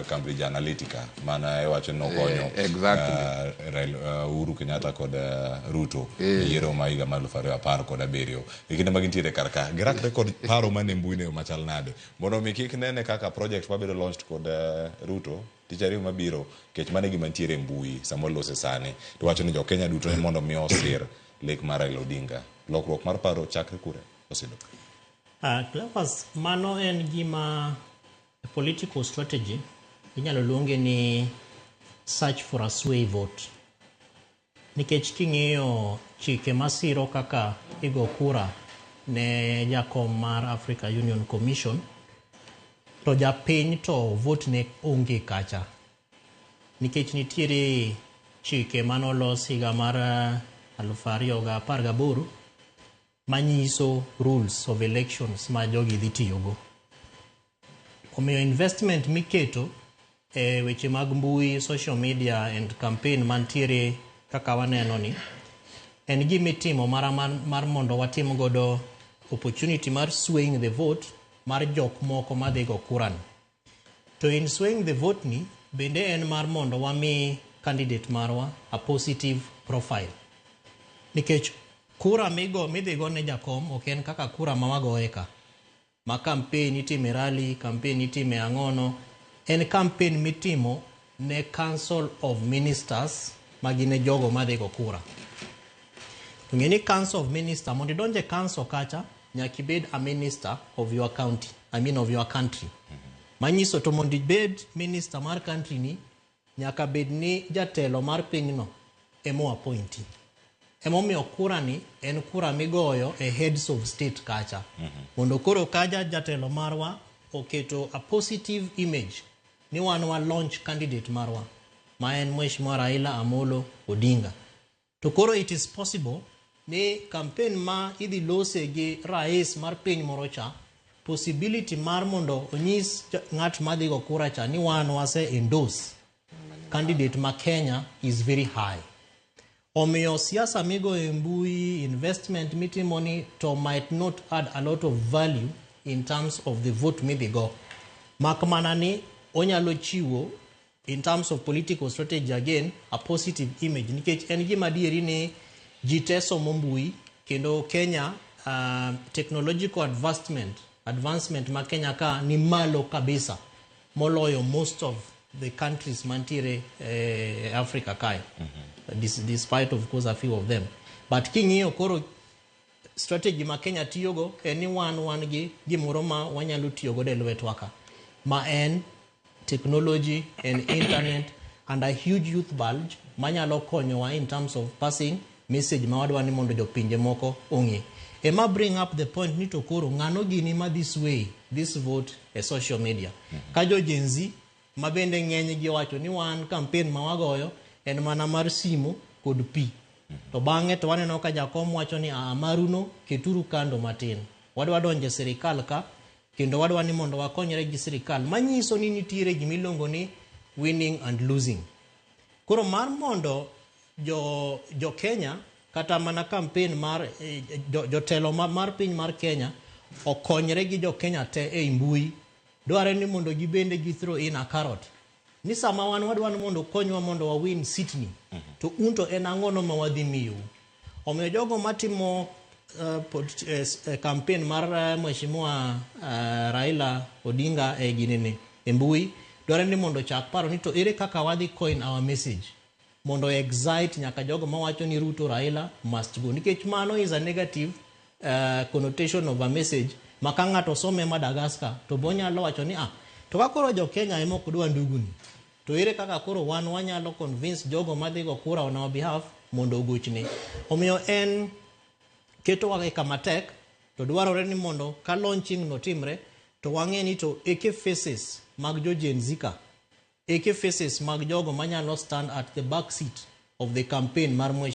Cambridge Analytica mana e wacho nokonyo Uhuru Kenyatta kod Ruto yiero ma higa mar 2017 e kinde ma gintiere karka girakre kod paro mane mbui ne machal nade mondo mi kik nene kaka project mabedo launched kod Ruto tichari mabiro kech mane gima ntiere mbui samo lose sane to wacho ni jo Kenya duto ne mondo mi osir lek mar Raila Odinga lokruok mar paro chakre kure osedo. Cleopas, mano en gima political strategy inyalo luonge ni search for a sway vote. Nikech king'iyo chike masiro kaka igo kura ne jakom mar Africa Union Commission, to japiny to vote ne onge kacha. Nikech nitiere chike manolos higa mar 2018 manyiso rules of elections ma jogi dhi tiyogo. Omiyo investment miketo e weche mag mbui, social media and campaign mantiere kaka waneno ni en gimitimo mar mondo watim godo opportunity mar swaying the vote mar jok moko madhigo kurani. To in swaying the vote ni bende en mar mondo wami candidate marwa a positive profile. Nikech kura midhigo ne jakom ok en kaka kura ma wagoye ka. Ma campaign itime rally, campaign itime ang'ono, en campaign mitimo ne Council of Ministers magine jogo madhigo kura. Ng'eni Council of Ministers, mondo idonje council kacha, nyaka ibed a minister of your county, of your country. Manyiso to mondo ibed minister mar country ni, nyaka bed ni jatelo mar pinyno emo appointi. Emomiyo kura ni en kura migoyo e heads of state kacha. Mondo koro kaja jatelo marwa oketo a positive image ni wan wa launch candidate marwa ma en Mheshimiwa Raila Amolo Odinga. To koro it is possible ni campaign ma idhi lose gi rais mar piny morocha, possibility mar mondo onyis ng'at madhigo kura cha ni wan wase endorse candidate ma Kenya is very high. Omiyo siasa migo e mbui, investment mitimoni to might not add a lot of value in terms of the vote midhigo. Makmana ni onyalo chiwo in terms of political strategy again a positive image. Nikech en gima dieri ni jiteso mbui kendo Kenya technological advancement ma Kenya ka ni malo kabisa moloyo most of the countries mantiere Africa kai. Despite of course a few of them. But king'iyo koro strategy ma Kenya tiyogo en ni wan gi gimoro ma wanyalo tiyogo de lwetwa ka. Ma en technology and internet and a huge youth bulge manyalo konyowa in terms of passing message ma wadwa ni mondo jopinje moko ong'e. Ema bring up the point ni to koro ng'ano gini ma this way, this vote e social media. Ka jo Gen Z ma bende ng'eny gi wacho ni wan campaign ma wagoyo en mana mar simo kod pi. To bang'e to waneno ka jakom wacho ni maruno keturu kando matin. Wadwa donje sirikal ka kendo wadwa ni mondo wakonyre gi sirikal. Manyiso ni nitiere gimilongo ni winning and losing. Koro mar mondo jo Kenya kata mana campaign mar jotelo mar piny mar Kenya okonyre gi jo Kenya te e mbui. Dware ni mondo gibende gi throw in a carrot. Ni sama wan wadwa ni mondo konywa mondo wa win Sydney. To unto en ang'ono ma wadhi miyo. Omiyo jogo matimo campaign mar Mheshimiwa Raila Odinga e ginene e mbui dware ni mondo chak paro ni to ere kaka wadhi coin our message mondo excite nyaka jogo mawacho ni Ruto Raila must go. Nikech mano is a negative connotation of a message maka ng'ato some Madagascar to bonyalo wacho ni to kakoro jo Kenya emo kudwa nduguni. To ere kaka koro wan wanyalo convince jogo madhigo kura on our behalf mondo ogochne. Omiyo en keto wage kama tek to dwarore ni mondo ka launching no timre to wang'e ni to eke faces mag jo Gen Z ka, eke faces mag jogo manyalo stand at the back seat of the campaign mar